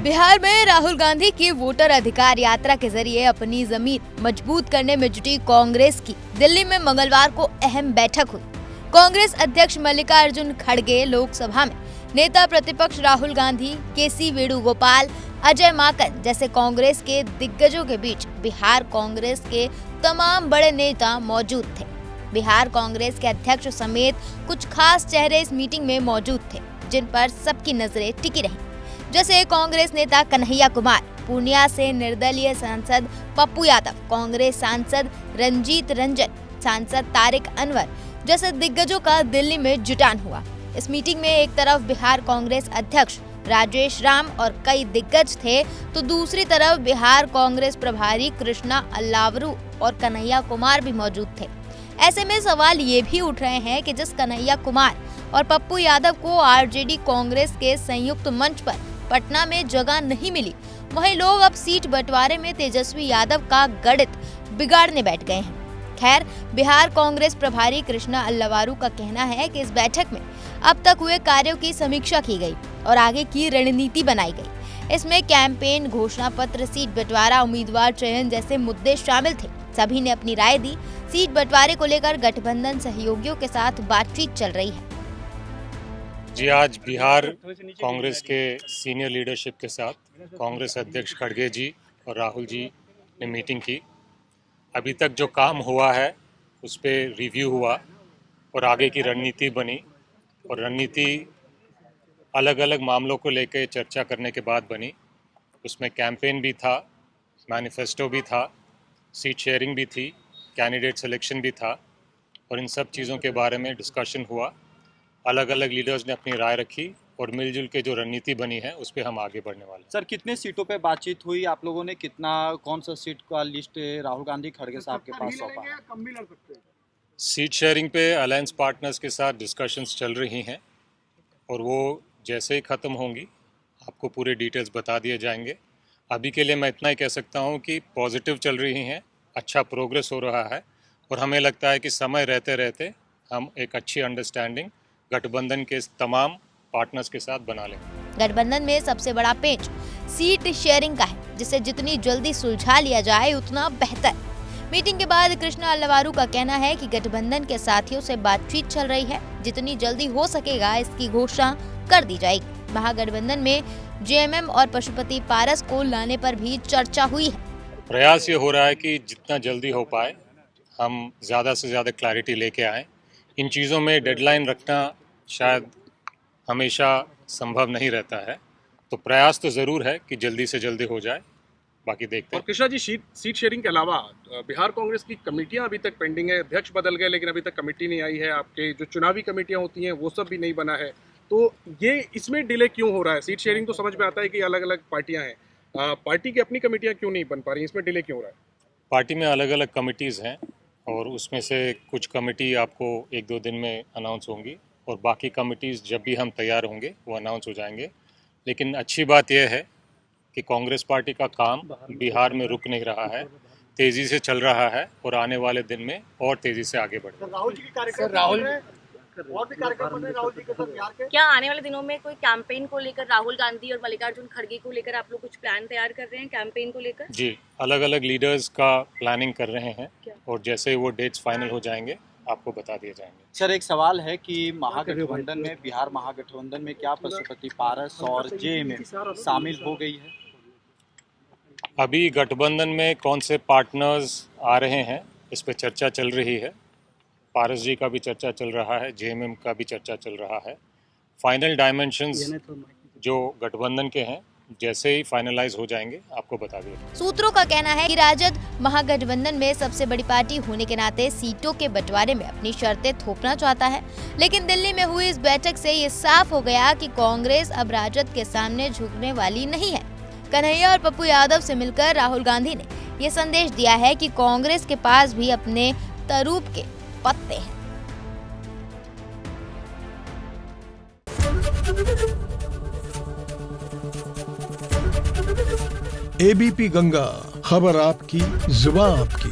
बिहार में राहुल गांधी की वोटर अधिकार यात्रा के जरिए अपनी जमीन मजबूत करने में जुटी कांग्रेस की दिल्ली में मंगलवार को अहम बैठक हुई। कांग्रेस अध्यक्ष मल्लिकार्जुन खड़गे, लोकसभा में नेता प्रतिपक्ष राहुल गांधी, केसी वेणुगोपाल, अजय माकन जैसे कांग्रेस के दिग्गजों के बीच बिहार कांग्रेस के तमाम बड़े नेता मौजूद थे। बिहार कांग्रेस के अध्यक्ष समेत कुछ खास चेहरे इस मीटिंग में मौजूद थे, जिन पर सबकी नजरें टिकी रहीं। जैसे कांग्रेस नेता कन्हैया कुमार, पूर्णिया से निर्दलीय सांसद पप्पू यादव, कांग्रेस सांसद रंजीत रंजन, सांसद तारिक अनवर जैसे दिग्गजों का दिल्ली में जुटान हुआ। इस मीटिंग में एक तरफ बिहार कांग्रेस अध्यक्ष राजेश राम और कई दिग्गज थे, तो दूसरी तरफ बिहार कांग्रेस प्रभारी कृष्णा अल्लावरू और कन्हैया कुमार भी मौजूद थे। ऐसे में सवाल ये भी उठ रहे हैं कि जिस कन्हैया कुमार और पप्पू यादव को आरजेडी कांग्रेस के संयुक्त मंच पर पटना में जगह नहीं मिली, वहीं लोग अब सीट बंटवारे में तेजस्वी यादव का गणित बिगाड़ने बैठ गए हैं। खैर, बिहार कांग्रेस प्रभारी कृष्णा अल्लावरू का कहना है कि इस बैठक में अब तक हुए कार्यों की समीक्षा की गई और आगे की रणनीति बनाई गई। इसमें कैंपेन, घोषणा पत्र, सीट बंटवारा, उम्मीदवार चयन जैसे मुद्दे शामिल थे। सभी ने अपनी राय दी। सीट बंटवारे को लेकर गठबंधन सहयोगियों के साथ बातचीत चल रही है। जी, आज बिहार कांग्रेस के सीनियर लीडरशिप के साथ कांग्रेस अध्यक्ष खड़गे जी और राहुल जी ने मीटिंग की। अभी तक जो काम हुआ है उस पर रिव्यू हुआ और आगे की रणनीति बनी, और रणनीति अलग अलग मामलों को लेकर चर्चा करने के बाद बनी। उसमें कैंपेन भी था, मैनिफेस्टो भी था, सीट शेयरिंग भी थी, कैंडिडेट सिलेक्शन भी था, और इन सब चीज़ों के बारे में डिस्कशन हुआ। अलग अलग लीडर्स ने अपनी राय रखी और मिलजुल के जो रणनीति बनी है उस पर हम आगे बढ़ने वाले हैं। सर, कितने सीटों पे बातचीत हुई? आप लोगों ने कौन सा सीट का लिस्ट राहुल गांधी खड़गे साहब के पास सौंपा? सीट शेयरिंग पे अलायंस पार्टनर्स के साथ डिस्कशंस चल रही हैं, और वो जैसे ही ख़त्म होंगी आपको पूरे डिटेल्स बता दिए जाएंगे। अभी के लिए मैं इतना ही कह सकता हूँ कि पॉजिटिव चल रही हैं, अच्छा प्रोग्रेस हो रहा है, और हमें लगता है कि समय रहते रहते हम एक अच्छी अंडरस्टैंडिंग गठबंधन के तमाम पार्टनर्स के साथ बना लें। गठबंधन में सबसे बड़ा पेंच सीट शेयरिंग का है, जिसे जितनी जल्दी सुलझा लिया जाए उतना बेहतर। मीटिंग के बाद कृष्णा अल्लावरू का कहना है कि गठबंधन के साथियों से बातचीत चल रही है, जितनी जल्दी हो सकेगा इसकी घोषणा कर दी जाएगी। महागठबंधन में जेएमएम और पशुपति पारस को लाने पर भी चर्चा हुई है। प्रयास ये हो रहा है कि जितना जल्दी हो पाए हम ज़्यादा से ज़्यादा क्लैरिटी लेके आएँ। इन चीज़ों में डेडलाइन रखना शायद हमेशा संभव नहीं रहता है, तो प्रयास तो ज़रूर है कि जल्दी से जल्दी हो जाए, बाकी देखते हैं। और कृष्णा जी, सीट शेयरिंग के अलावा बिहार कांग्रेस की कमेटियां अभी तक पेंडिंग है। अध्यक्ष बदल गए लेकिन अभी तक कमेटी नहीं आई है। आपके जो चुनावी कमेटियां होती हैं वो सब भी नहीं बना है, तो ये इसमें डिले क्यों हो रहा है? सीट शेयरिंग तो समझ में आता है कि अलग अलग पार्टियां हैं, पार्टी की अपनी कमेटियां क्यों नहीं बन पा रही, इसमें डिले क्यों हो रहा है? पार्टी में अलग अलग कमिटीज़ हैं, और उसमें से कुछ कमेटी आपको 1-2 दिन में अनाउंस होंगी, और बाकी कमिटीज़ जब भी हम तैयार होंगे वो अनाउंस हो जाएंगे। लेकिन अच्छी बात यह है कि कांग्रेस पार्टी का काम बिहार में रुक नहीं रहा है, तेज़ी से चल रहा है, और आने वाले दिन में और तेज़ी से आगे बढ़ेगा। क्या आने वाले दिनों में कोई कैंपेन को लेकर राहुल गांधी और मल्लिकार्जुन खड़गे को लेकर आप लोग कुछ प्लान तैयार कर रहे हैं कैंपेन को लेकर? जी, अलग अलग लीडर्स का प्लानिंग कर रहे हैं, और जैसे ही वो डेट्स फाइनल हो जाएंगे आपको बता दिए जाएंगे। सर, एक सवाल है कि महागठबंधन में, बिहार महागठबंधन में क्या पशुपति पारस और जेएमएम शामिल हो गई है? अभी गठबंधन में कौन से पार्टनर्स आ रहे हैं इस पे चर्चा चल रही है। पारस जी का भी चर्चा चल रहा है, जेएमएम का भी चर्चा चल रहा है। फाइनल डायमेंशंस जो गठबंधन के हैं जैसे ही फाइनलाइज हो जाएंगे आपको बता देंगे। सूत्रों का कहना है कि राजद महागठबंधन में सबसे बड़ी पार्टी होने के नाते सीटों के बंटवारे में अपनी शर्तें थोपना चाहता है, लेकिन दिल्ली में हुई इस बैठक से ये साफ हो गया कि कांग्रेस अब राजद के सामने झुकने वाली नहीं है। कन्हैया और पप्पू यादव से मिलकर राहुल गांधी ने ये संदेश दिया है कि कांग्रेस के पास भी अपने तरूप के पत्ते हैं। एबीपी गंगा, खबर आपकी, जुबान आपकी।